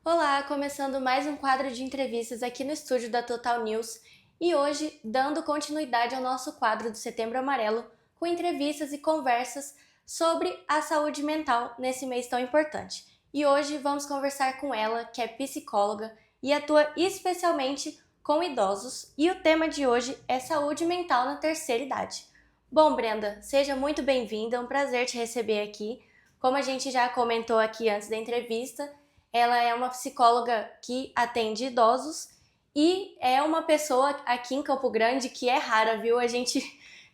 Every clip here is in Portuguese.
Olá, começando mais um quadro de entrevistas aqui no estúdio da Total News e hoje dando continuidade ao nosso quadro do Setembro Amarelo com entrevistas e conversas sobre a saúde mental nesse mês tão importante. E hoje vamos conversar com ela, que é psicóloga e atua especialmente com idosos, e o tema de hoje é saúde mental na terceira idade. Bom, Brenda, seja muito bem-vinda, é um prazer te receber aqui. Como a gente já comentou aqui antes da entrevista, ela é uma psicóloga que atende idosos e é uma pessoa aqui em Campo Grande que é rara, viu? A gente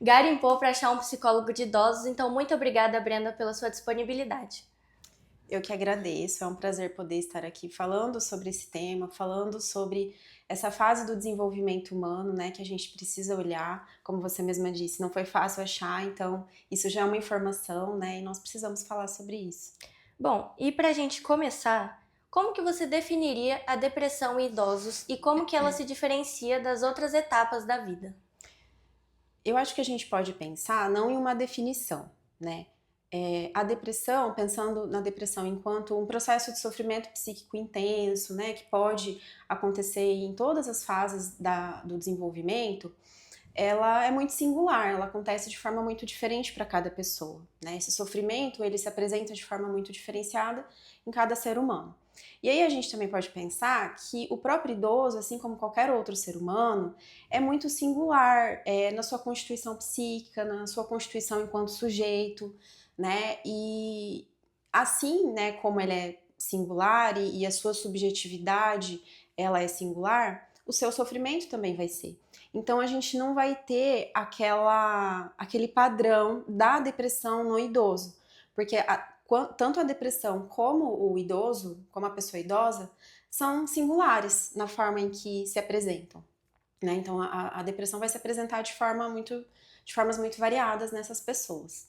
garimpou para achar um psicólogo de idosos, então muito obrigada, Brenda, pela sua disponibilidade. Eu que agradeço, é um prazer poder estar aqui falando sobre esse tema, falando sobre essa fase do desenvolvimento humano, né, que a gente precisa olhar, como você mesma disse, não foi fácil achar, então isso já é uma informação, né, e nós precisamos falar sobre isso. Bom, e para a gente começar, como que você definiria a depressão em idosos e como que ela se diferencia das outras etapas da vida? Eu acho que a gente pode pensar não em uma definição, né? A depressão, pensando na depressão enquanto um processo de sofrimento psíquico intenso, né, que pode acontecer em todas as fases do desenvolvimento, ela é muito singular, ela acontece de forma muito diferente para cada pessoa, né? Esse sofrimento, ele se apresenta de forma muito diferenciada em cada ser humano. E aí a gente também pode pensar que o próprio idoso, assim como qualquer outro ser humano, é muito singular na sua constituição psíquica, na sua constituição enquanto sujeito, né? E assim, né, como ele é singular e a sua subjetividade, ela é singular, o seu sofrimento também vai ser. Então a gente não vai ter aquele padrão da depressão no idoso, porque tanto a depressão como o idoso, como a pessoa idosa, são singulares na forma em que se apresentam. Né? Então a depressão vai se apresentar de formas muito variadas nessas pessoas.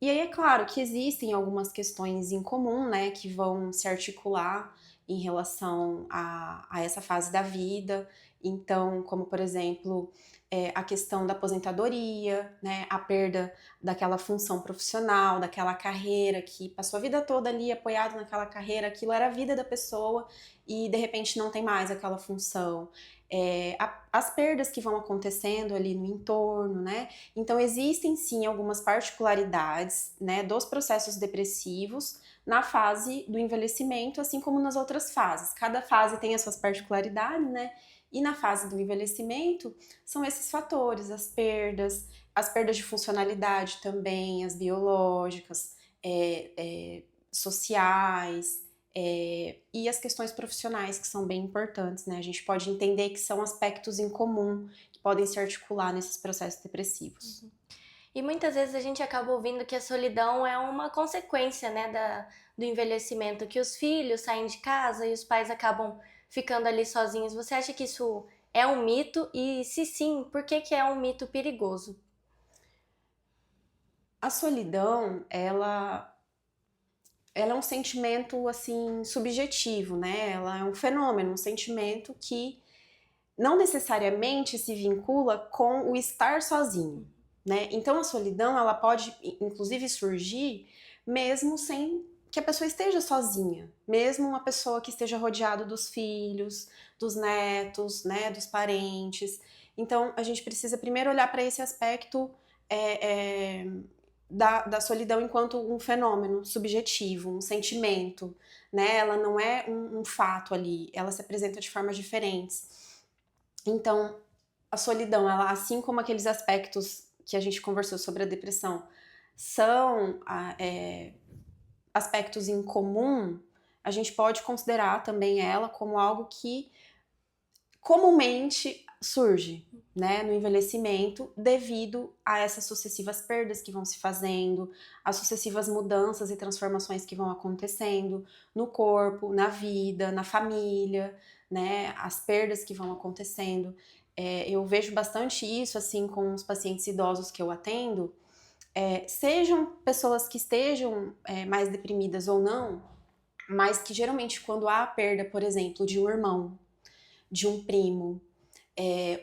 E aí é claro que existem algumas questões em comum, né, que vão se articular em relação a essa fase da vida. Então, como por exemplo, a questão da aposentadoria, né, a perda daquela função profissional, daquela carreira que passou a vida toda ali apoiado naquela carreira, aquilo era a vida da pessoa e de repente não tem mais aquela função. As perdas que vão acontecendo ali no entorno, né? Então, existem sim algumas particularidades, né, dos processos depressivos na fase do envelhecimento, assim como nas outras fases. Cada fase tem as suas particularidades, né? E na fase do envelhecimento são esses fatores, as perdas de funcionalidade também, as biológicas, sociais, e as questões profissionais que são bem importantes, né? A gente pode entender que são aspectos em comum que podem se articular nesses processos depressivos. E muitas vezes a gente acaba ouvindo que a solidão é uma consequência, né, do envelhecimento, que os filhos saem de casa e os pais acabam ficando ali sozinhos. Você acha que isso é um mito? E se sim, por que que é um mito perigoso? A solidão, ela é um sentimento assim subjetivo, né? Ela é um fenômeno, um sentimento que não necessariamente se vincula com o estar sozinho, né? Então a solidão, ela pode inclusive surgir mesmo sem que a pessoa esteja sozinha, mesmo uma pessoa que esteja rodeado dos filhos, dos netos, né, dos parentes. Então a gente precisa primeiro olhar para esse aspecto é, é, da solidão enquanto um fenômeno subjetivo, um sentimento, né? Ela não é um fato ali, ela se apresenta de formas diferentes. Então, a solidão, ela, assim como aqueles aspectos que a gente conversou sobre a depressão, são aspectos em comum, a gente pode considerar também ela como algo que comumente surge, né, no envelhecimento devido a essas sucessivas perdas que vão se fazendo, as sucessivas mudanças e transformações que vão acontecendo no corpo, na vida, na família, né, as perdas que vão acontecendo. Eu vejo bastante isso assim com os pacientes idosos que eu atendo, sejam pessoas que estejam mais deprimidas ou não, mas que geralmente quando há a perda, por exemplo, de um irmão, de um primo,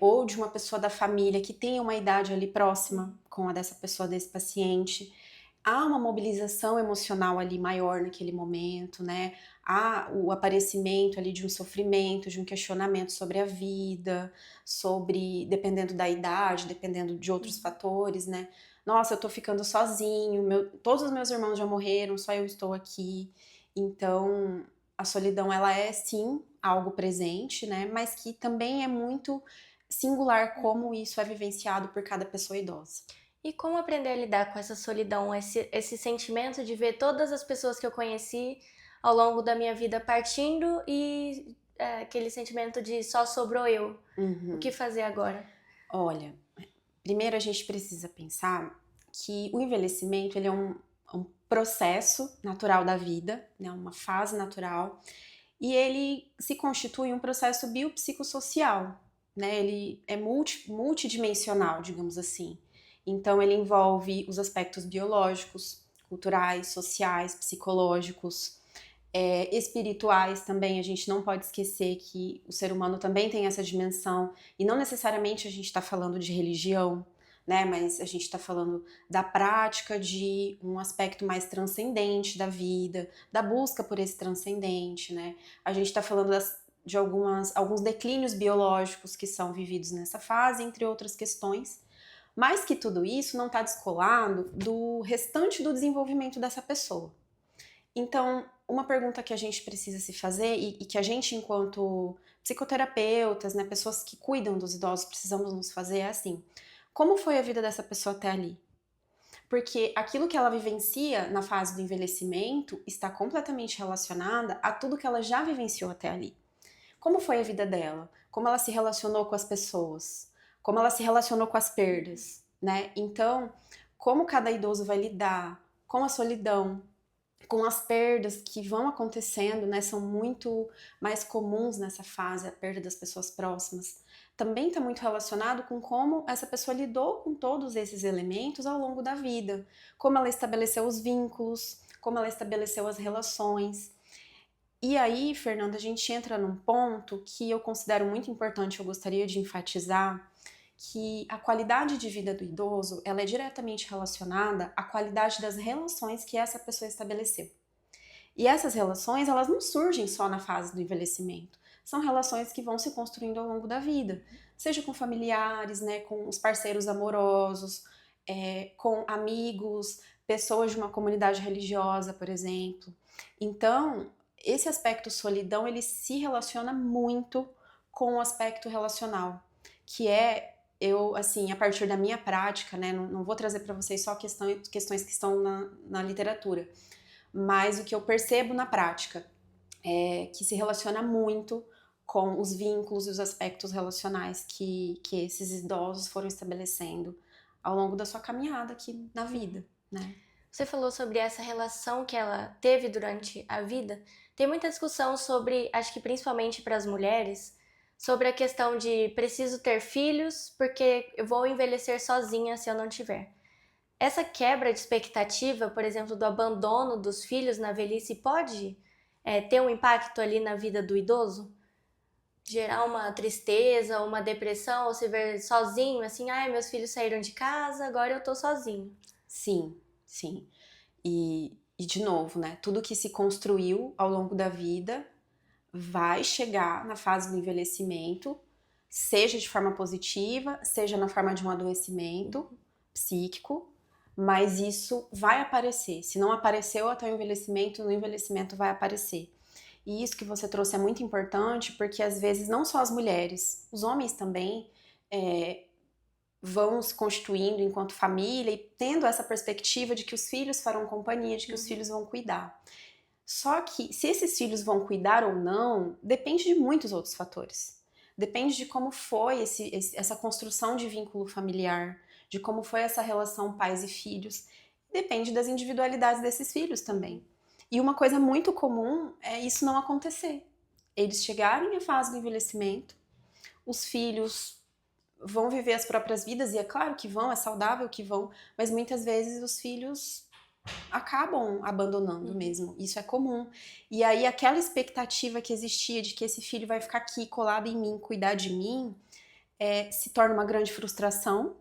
ou de uma pessoa da família que tenha uma idade ali próxima com a dessa pessoa, desse paciente, há uma mobilização emocional ali maior naquele momento, né? Há o aparecimento ali de um sofrimento, de um questionamento sobre a vida, sobre, dependendo da idade, dependendo de outros fatores, né? Nossa, eu tô ficando sozinho, todos os meus irmãos já morreram, só eu estou aqui. Então, a solidão, ela é sim algo presente, né? Mas que também é muito singular como isso é vivenciado por cada pessoa idosa. E como aprender a lidar com essa solidão, esse sentimento de ver todas as pessoas que eu conheci ao longo da minha vida partindo e aquele sentimento de só sobrou eu. O que fazer agora? Olha, primeiro a gente precisa pensar que o envelhecimento ele é um processo natural da vida, né, uma fase natural, e ele se constitui um processo biopsicossocial, né, ele é multidimensional, digamos assim. Então ele envolve os aspectos biológicos, culturais, sociais, psicológicos, espirituais também. A gente não pode esquecer que o ser humano também tem essa dimensão, e não necessariamente a gente está falando de religião, né? Mas a gente está falando da prática de um aspecto mais transcendente da vida, da busca por esse transcendente, né? A gente está falando de alguns declínios biológicos que são vividos nessa fase, entre outras questões. Mas que tudo isso não está descolado do restante do desenvolvimento dessa pessoa. Então, uma pergunta que a gente precisa se fazer e que a gente, enquanto psicoterapeutas, né, pessoas que cuidam dos idosos, precisamos nos fazer é assim: como foi a vida dessa pessoa até ali? Porque aquilo que ela vivencia na fase do envelhecimento está completamente relacionada a tudo que ela já vivenciou até ali. Como foi a vida dela? Como ela se relacionou com as pessoas? Como ela se relacionou com as perdas, né? Então, como cada idoso vai lidar com a solidão, com as perdas que vão acontecendo, né, são muito mais comuns nessa fase, a perda das pessoas próximas, também está muito relacionado com como essa pessoa lidou com todos esses elementos ao longo da vida, como ela estabeleceu os vínculos, como ela estabeleceu as relações. E aí, Fernanda, a gente entra num ponto que eu considero muito importante, eu gostaria de enfatizar, que a qualidade de vida do idoso, ela é diretamente relacionada à qualidade das relações que essa pessoa estabeleceu. E essas relações, elas não surgem só na fase do envelhecimento. São relações que vão se construindo ao longo da vida, seja com familiares, né, com os parceiros amorosos, com amigos, pessoas de uma comunidade religiosa, por exemplo. Então, esse aspecto solidão, ele se relaciona muito com o aspecto relacional, que é eu, assim, a partir da minha prática, né, não vou trazer para vocês só questões que estão na literatura, mas o que eu percebo na prática é que se relaciona muito com os vínculos e os aspectos relacionais que esses idosos foram estabelecendo ao longo da sua caminhada aqui na vida, né? Você falou sobre essa relação que ela teve durante a vida. Tem muita discussão sobre, acho que principalmente para as mulheres, sobre a questão de preciso ter filhos porque eu vou envelhecer sozinha se eu não tiver. Essa quebra de expectativa, por exemplo, do abandono dos filhos na velhice, pode ter um impacto ali na vida do idoso? Gerar uma tristeza, uma depressão, ou se ver sozinho, assim, ai, meus filhos saíram de casa, agora eu tô sozinho. Sim, sim. E de novo, né? Tudo que se construiu ao longo da vida vai chegar na fase do envelhecimento, seja de forma positiva, seja na forma de um adoecimento psíquico, mas isso vai aparecer. Se não apareceu até o envelhecimento, no envelhecimento vai aparecer. E isso que você trouxe é muito importante, porque às vezes não só as mulheres, os homens também vão se constituindo enquanto família e tendo essa perspectiva de que os filhos farão companhia, de que os filhos vão cuidar. Só que se esses filhos vão cuidar ou não, depende de muitos outros fatores. Depende de como foi essa construção de vínculo familiar, de como foi essa relação pais e filhos. Depende das individualidades desses filhos também. E uma coisa muito comum é isso não acontecer. Eles chegarem à fase do envelhecimento, os filhos vão viver as próprias vidas, e é claro que vão, é saudável que vão, mas muitas vezes os filhos acabam abandonando mesmo, isso é comum. E aí aquela expectativa que existia de que esse filho vai ficar aqui colado em mim, cuidar de mim, se torna uma grande frustração,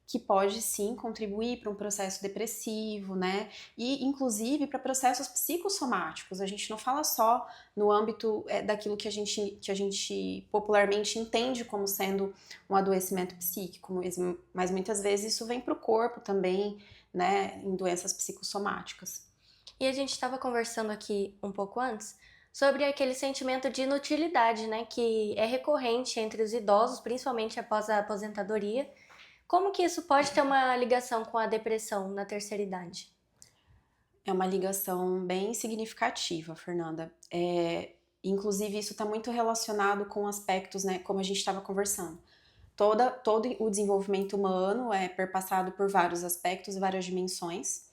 que pode sim contribuir para um processo depressivo, né? E inclusive para processos psicossomáticos. A gente não fala só no âmbito daquilo que a gente popularmente entende como sendo um adoecimento psíquico, mas muitas vezes isso vem para o corpo também, né? Em doenças psicossomáticas. E a gente estava conversando aqui um pouco antes sobre aquele sentimento de inutilidade, né, que é recorrente entre os idosos, principalmente após a aposentadoria. Como que isso pode ter uma ligação com a depressão na terceira idade? É uma ligação bem significativa, Fernanda. Inclusive, isso está muito relacionado com aspectos, né, como a gente estava conversando. Todo o desenvolvimento humano é perpassado por vários aspectos, várias dimensões.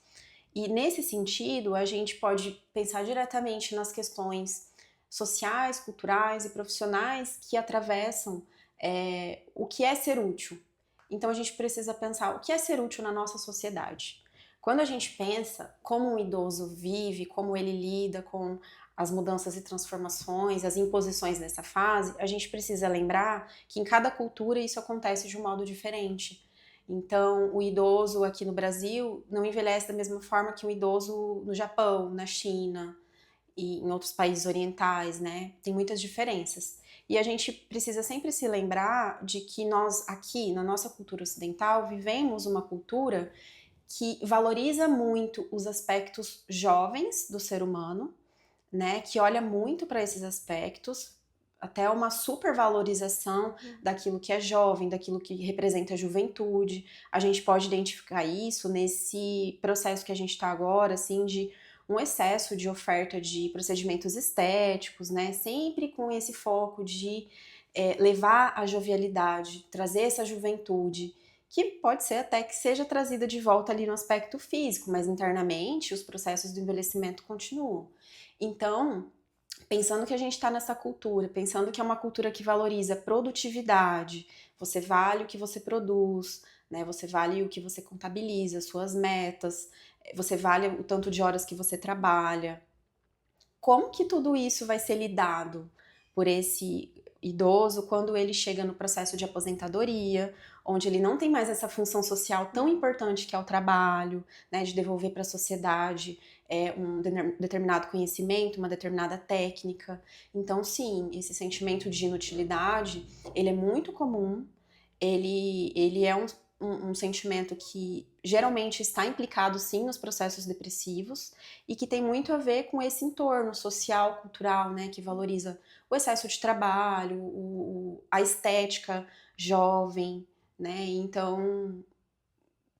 E nesse sentido, a gente pode pensar diretamente nas questões sociais, culturais e profissionais que atravessam o que é ser útil. Então a gente precisa pensar o que é ser útil na nossa sociedade. Quando a gente pensa como um idoso vive, como ele lida com as mudanças e transformações, as imposições dessa fase, a gente precisa lembrar que em cada cultura isso acontece de um modo diferente. Então, o idoso aqui no Brasil não envelhece da mesma forma que um idoso no Japão, na China e em outros países orientais, né? Tem muitas diferenças. E a gente precisa sempre se lembrar de que nós, aqui, na nossa cultura ocidental, vivemos uma cultura que valoriza muito os aspectos jovens do ser humano, né? Que olha muito para esses aspectos, até uma supervalorização daquilo que é jovem, daquilo que representa a juventude. A gente pode identificar isso nesse processo que a gente está agora, assim, de um excesso de oferta de procedimentos estéticos, né? Sempre com esse foco de levar a jovialidade, trazer essa juventude, que pode ser até que seja trazida de volta ali no aspecto físico, mas internamente os processos do envelhecimento continuam. Então, pensando que a gente está nessa cultura, pensando que é uma cultura que valoriza produtividade, você vale o que você produz, né? Você vale o que você contabiliza, suas metas, você vale o tanto de horas que você trabalha. Como que tudo isso vai ser lidado por esse idoso quando ele chega no processo de aposentadoria, onde ele não tem mais essa função social tão importante que é o trabalho, né, de devolver para a sociedade um determinado conhecimento, uma determinada técnica. Então, sim, esse sentimento de inutilidade, ele é muito comum, ele é um sentimento que geralmente está implicado sim nos processos depressivos e que tem muito a ver com esse entorno social, cultural, né, que valoriza o excesso de trabalho, a estética jovem, né? Então,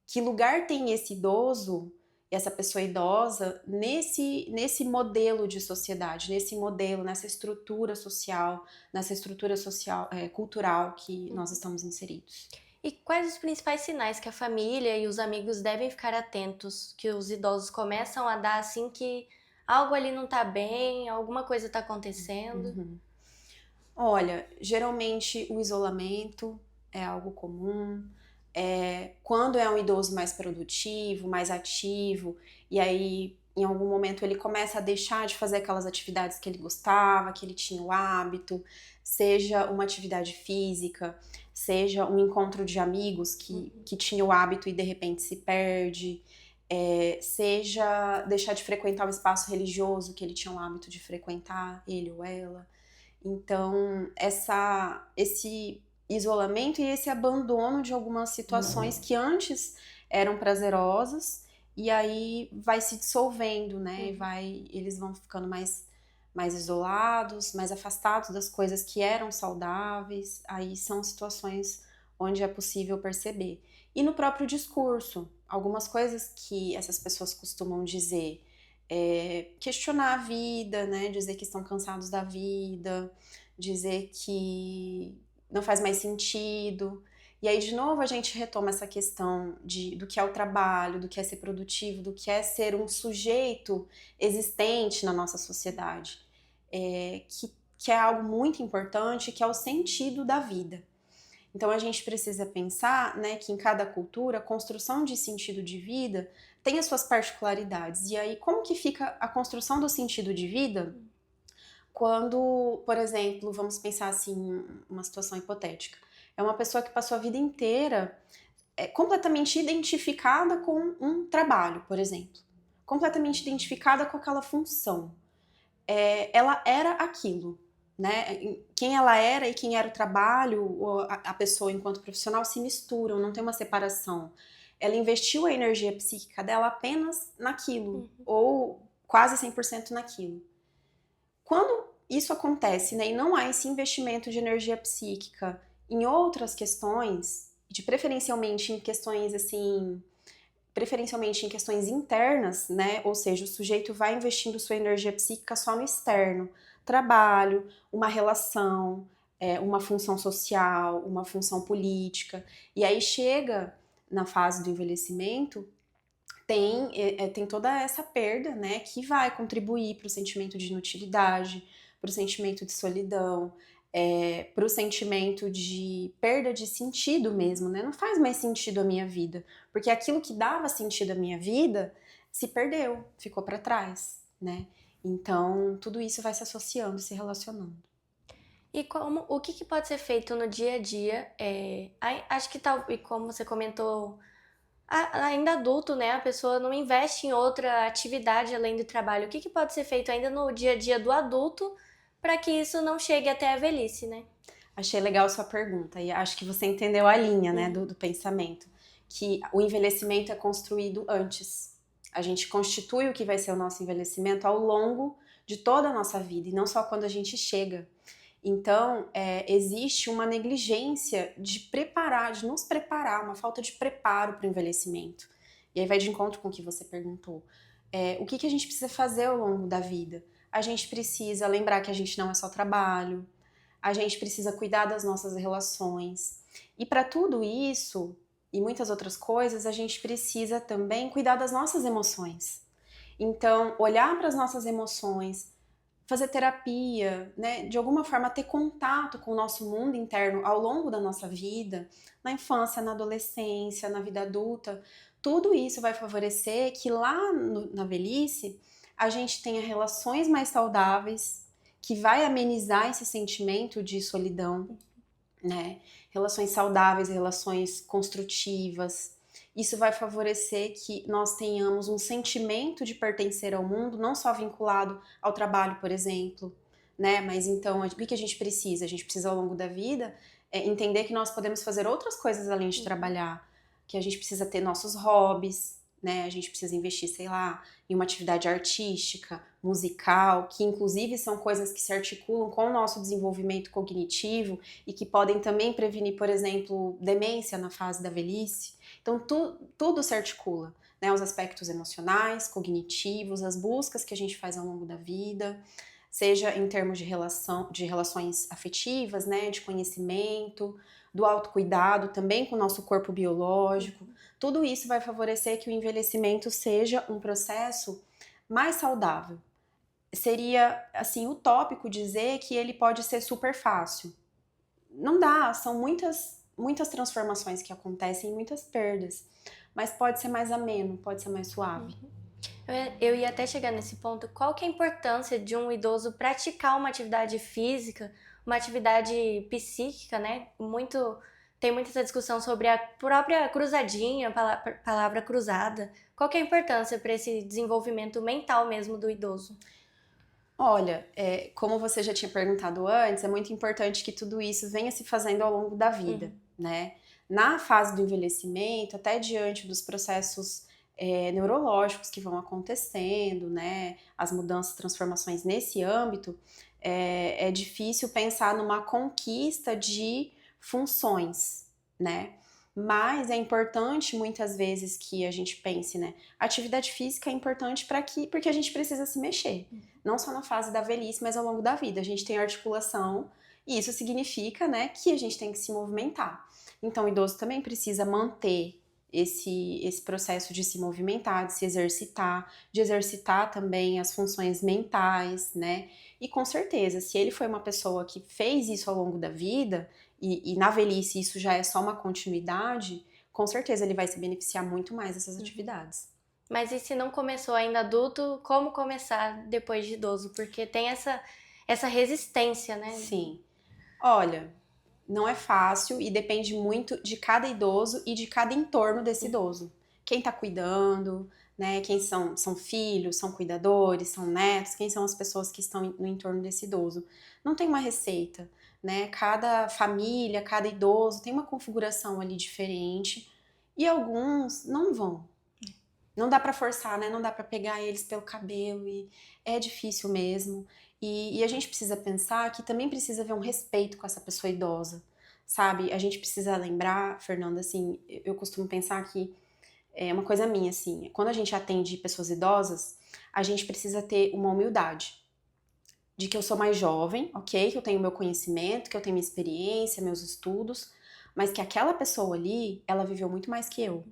que lugar tem esse idoso, essa pessoa idosa, nesse modelo de sociedade, nesse modelo, nessa estrutura social, cultural que nós estamos inseridos? E quais os principais sinais que a família e os amigos devem ficar atentos, que os idosos começam a dar assim que algo ali não tá bem, alguma coisa tá acontecendo? Uhum. Olha, geralmente o isolamento é algo comum. Quando é um idoso mais produtivo, mais ativo, e aí em algum momento ele começa a deixar de fazer aquelas atividades que ele gostava, que ele tinha o hábito, seja uma atividade física, seja um encontro de amigos que tinha o hábito e de repente se perde, seja deixar de frequentar o espaço religioso que ele tinha o hábito de frequentar, ele ou ela. Então, esse isolamento e esse abandono de algumas situações que antes eram prazerosas e aí vai se dissolvendo, né? Eles vão ficando mais isolados, mais afastados das coisas que eram saudáveis. Aí são situações onde é possível perceber. E no próprio discurso, algumas coisas que essas pessoas costumam dizer questionar a vida, né? Dizer que estão cansados da vida, dizer que não faz mais sentido. E aí, de novo, a gente retoma essa questão do que é o trabalho, do que é ser produtivo, do que é ser um sujeito existente na nossa sociedade, que é algo muito importante, que é o sentido da vida. Então a gente precisa pensar, né, que em cada cultura a construção de sentido de vida tem as suas particularidades. E aí como que fica a construção do sentido de vida quando, por exemplo, vamos pensar assim, uma situação hipotética. É uma pessoa que passou a vida inteira completamente identificada com um trabalho, por exemplo. Completamente identificada com aquela função. Ela era aquilo, né? Quem ela era e quem era o trabalho, ou a pessoa enquanto profissional se misturam, não tem uma separação. Ela investiu a energia psíquica dela apenas naquilo, ou quase 100% naquilo. Quando isso acontece, né, e não há esse investimento de energia psíquica em outras questões, preferencialmente em questões assim, preferencialmente em questões internas, né? Ou seja, o sujeito vai investindo sua energia psíquica só no externo, trabalho, uma relação, uma função social, uma função política, e aí chega na fase do envelhecimento, tem toda essa perda, né, que vai contribuir para o sentimento de inutilidade, para o sentimento de solidão, para o sentimento de perda de sentido mesmo, né? Não faz mais sentido a minha vida, porque aquilo que dava sentido à minha vida se perdeu, ficou para trás, né? Então, tudo isso vai se associando, se relacionando. E o que pode ser feito no dia a dia? Acho que tal, e como você comentou, ainda adulto, né? A pessoa não investe em outra atividade além do trabalho. O que pode ser feito ainda no dia a dia do adulto para que isso não chegue até a velhice, né? Achei legal sua pergunta e acho que você entendeu a linha, né, do pensamento, que o envelhecimento é construído antes. A gente constitui o que vai ser o nosso envelhecimento ao longo de toda a nossa vida e não só quando a gente chega. Então, existe uma negligência de nos preparar, uma falta de preparo para o envelhecimento. E aí vai de encontro com o que você perguntou. O que a gente precisa fazer ao longo da vida? A gente precisa lembrar que a gente não é só trabalho, a gente precisa cuidar das nossas relações. E para tudo isso e muitas outras coisas, a gente precisa também cuidar das nossas emoções. Então, olhar para as nossas emoções, fazer terapia, né? De alguma forma ter contato com o nosso mundo interno ao longo da nossa vida, na infância, na adolescência, na vida adulta, tudo isso vai favorecer que lá na velhice a gente tenha relações mais saudáveis, que vai amenizar esse sentimento de solidão, né? Relações saudáveis, relações construtivas. Isso vai favorecer que nós tenhamos um sentimento de pertencer ao mundo, não só vinculado ao trabalho, por exemplo, né? Mas então, o que a gente precisa? A gente precisa, ao longo da vida, entender que nós podemos fazer outras coisas além de trabalhar, que a gente precisa ter nossos hobbies, né? A gente precisa investir, sei lá, em uma atividade artística, musical, que inclusive são coisas que se articulam com o nosso desenvolvimento cognitivo e que podem também prevenir, por exemplo, demência na fase da velhice. Então, tudo se articula, né? Os aspectos emocionais, cognitivos, as buscas que a gente faz ao longo da vida, seja em termos de relações afetivas, né? De conhecimento, do autocuidado, também com o nosso corpo biológico. Tudo isso vai favorecer que o envelhecimento seja um processo mais saudável. Seria, assim, utópico dizer que ele pode ser super fácil. Não dá, são muitas transformações que acontecem, muitas perdas. Mas pode ser mais ameno, pode ser mais suave. Eu ia até chegar nesse ponto. Qual que é a importância de um idoso praticar uma atividade física, uma atividade psíquica, né? Tem muita essa discussão sobre a própria cruzadinha, a palavra cruzada. Qual que é a importância para esse desenvolvimento mental mesmo do idoso? Olha, como você já tinha perguntado antes, é muito importante que tudo isso venha se fazendo ao longo da vida, né? Na fase do envelhecimento, até diante dos processos neurológicos que vão acontecendo, né? As mudanças, transformações nesse âmbito, é difícil pensar numa conquista de funções, né? Mas é importante muitas vezes que a gente pense, né? A atividade física é importante porque a gente precisa se mexer. Não só na fase da velhice, mas ao longo da vida. A gente tem articulação e isso significa, né, que a gente tem que se movimentar. Então, o idoso também precisa manter esse processo de se movimentar, de exercitar também as funções mentais, né? E com certeza, se ele foi uma pessoa que fez isso ao longo da vida, e na velhice isso já é só uma continuidade, com certeza ele vai se beneficiar muito mais dessas atividades. Mas e se não começou ainda adulto, como começar depois de idoso? Porque tem essa resistência, né? Sim. Olha, Não é fácil e depende muito de cada idoso e de cada entorno desse idoso. Quem tá cuidando, né? Quem são filhos, são cuidadores, são netos, quem são as pessoas que estão no entorno desse idoso. Não tem uma receita, né? Cada família, cada idoso tem uma configuração ali diferente e alguns não vão. Não dá pra forçar, né? Não dá pra pegar eles pelo cabelo e é difícil mesmo. E a gente precisa pensar que também precisa haver um respeito com essa pessoa idosa, sabe? A gente precisa lembrar, Fernanda, assim, eu costumo pensar que é uma coisa minha, assim, quando a gente atende pessoas idosas, a gente precisa ter uma humildade. De que eu sou mais jovem, ok? Que eu tenho meu conhecimento, que eu tenho minha experiência, meus estudos, mas que aquela pessoa ali, ela viveu muito mais que eu.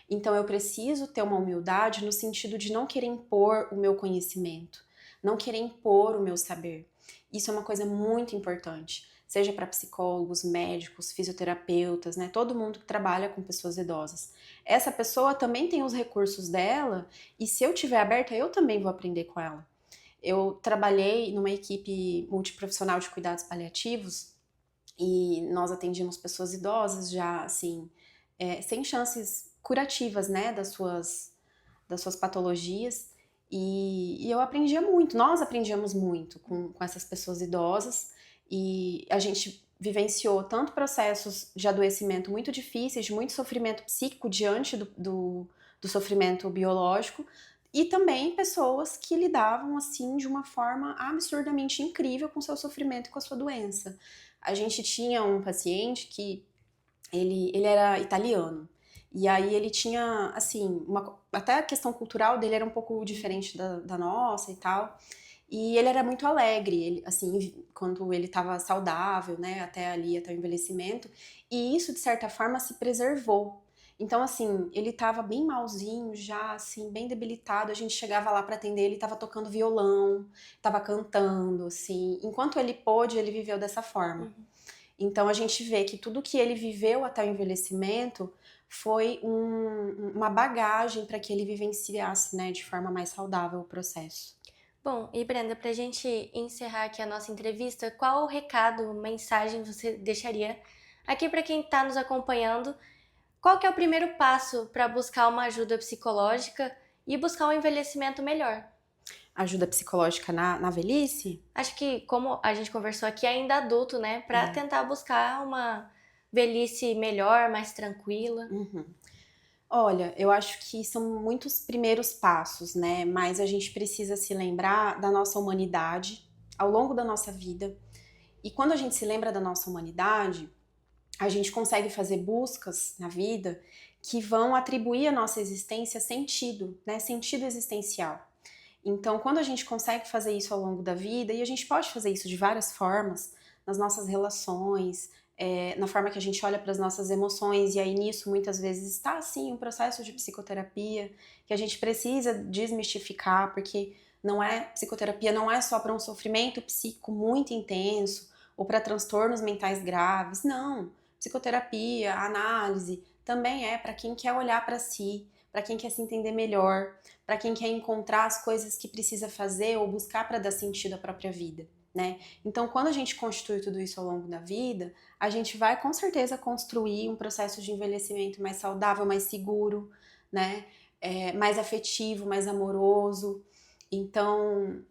Então eu preciso ter uma humildade no sentido de não querer impor o meu conhecimento, não querer impor o meu saber. Isso é uma coisa muito importante, seja para psicólogos, médicos, fisioterapeutas, né? Todo mundo que trabalha com pessoas idosas. Essa pessoa também tem os recursos dela e se eu tiver aberta, eu também vou aprender com ela. Eu trabalhei numa equipe multiprofissional de cuidados paliativos e nós atendíamos pessoas idosas já, assim, sem chances curativas, né, das suas patologias. E eu aprendia muito, nós aprendíamos muito com essas pessoas idosas e a gente vivenciou tanto processos de adoecimento muito difíceis, de muito sofrimento psíquico diante do sofrimento biológico, e também pessoas que lidavam assim de uma forma absurdamente incrível com seu sofrimento e com a sua doença. A gente tinha um paciente que ele era italiano. E aí ele tinha, assim, até a questão cultural dele era um pouco diferente da nossa e tal. E ele era muito alegre, ele, assim, quando ele estava saudável, né, até o envelhecimento. E isso, de certa forma, se preservou. Então, assim, ele estava bem malzinho já, assim, bem debilitado. A gente chegava lá para atender, ele estava tocando violão, estava cantando, assim. Enquanto ele pôde, ele viveu dessa forma. Então a gente vê que tudo que ele viveu até o envelhecimento foi uma bagagem para que ele vivenciasse, né, de forma mais saudável o processo. Bom, e Brenda, para a gente encerrar aqui a nossa entrevista, qual recado, mensagem você deixaria aqui para quem está nos acompanhando? Qual que é o primeiro passo para buscar uma ajuda psicológica e buscar um envelhecimento melhor? Ajuda psicológica na velhice? Acho que, como a gente conversou aqui, ainda adulto, né? Para tentar buscar uma velhice melhor, mais tranquila. Uhum. Olha, eu acho que são muitos primeiros passos, né? Mas a gente precisa se lembrar da nossa humanidade ao longo da nossa vida. E quando a gente se lembra da nossa humanidade, a gente consegue fazer buscas na vida que vão atribuir à nossa existência sentido, né? Sentido existencial. Então, quando a gente consegue fazer isso ao longo da vida, e a gente pode fazer isso de várias formas, nas nossas relações, na forma que a gente olha para as nossas emoções, e aí nisso muitas vezes está assim um processo de psicoterapia que a gente precisa desmistificar, porque psicoterapia não é só para um sofrimento psíquico muito intenso ou para transtornos mentais graves, não. Psicoterapia, análise, também é para quem quer olhar para si, para quem quer se entender melhor, para quem quer encontrar as coisas que precisa fazer ou buscar para dar sentido à própria vida, né? Então, quando a gente constitui tudo isso ao longo da vida, a gente vai com certeza construir um processo de envelhecimento mais saudável, mais seguro, né? Mais afetivo, mais amoroso. Então,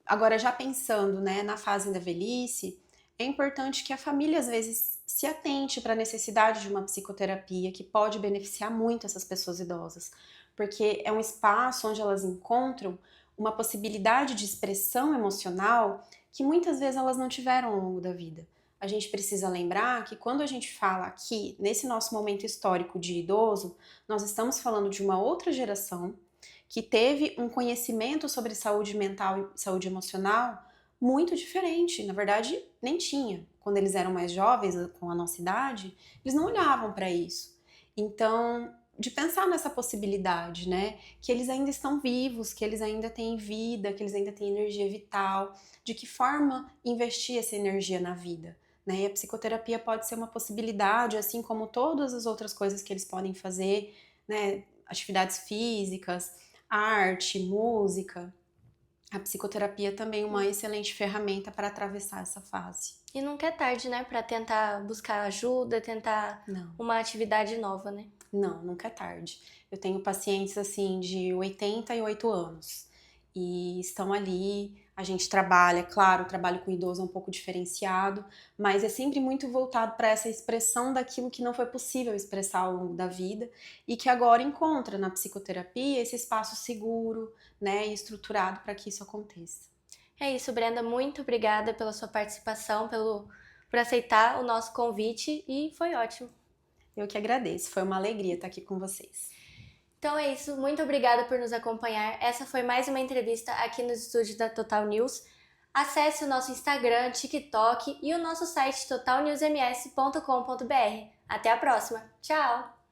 agora já pensando, né, na fase da velhice, é importante que a família às vezes se atente para a necessidade de uma psicoterapia que pode beneficiar muito essas pessoas idosas, porque é um espaço onde elas encontram uma possibilidade de expressão emocional que muitas vezes elas não tiveram ao longo da vida. A gente precisa lembrar que quando a gente fala aqui, nesse nosso momento histórico de idoso, nós estamos falando de uma outra geração que teve um conhecimento sobre saúde mental e saúde emocional muito diferente. Na verdade, nem tinha. Quando eles eram mais jovens, com a nossa idade, eles não olhavam para isso. Então, de pensar nessa possibilidade, né? Que eles ainda estão vivos, que eles ainda têm vida, que eles ainda têm energia vital. De que forma investir essa energia na vida? Né? E a psicoterapia pode ser uma possibilidade, assim como todas as outras coisas que eles podem fazer, né? Atividades físicas, arte, música. A psicoterapia também é uma excelente ferramenta para atravessar essa fase. E nunca é tarde, né, para tentar buscar ajuda, tentar Não. uma atividade nova, né? Não, nunca é tarde. Eu tenho pacientes assim de 88 anos e estão ali. A gente trabalha, claro, o trabalho com idoso é um pouco diferenciado, mas é sempre muito voltado para essa expressão daquilo que não foi possível expressar ao longo da vida e que agora encontra na psicoterapia esse espaço seguro, né, e estruturado para que isso aconteça. É isso, Brenda. Muito obrigada pela sua participação, por aceitar o nosso convite e foi ótimo. Eu que agradeço, foi uma alegria estar aqui com vocês. Então é isso, muito obrigada por nos acompanhar. Essa foi mais uma entrevista aqui nos estúdios da Total News. Acesse o nosso Instagram, TikTok e o nosso site totalnewsms.com.br. Até a próxima. Tchau!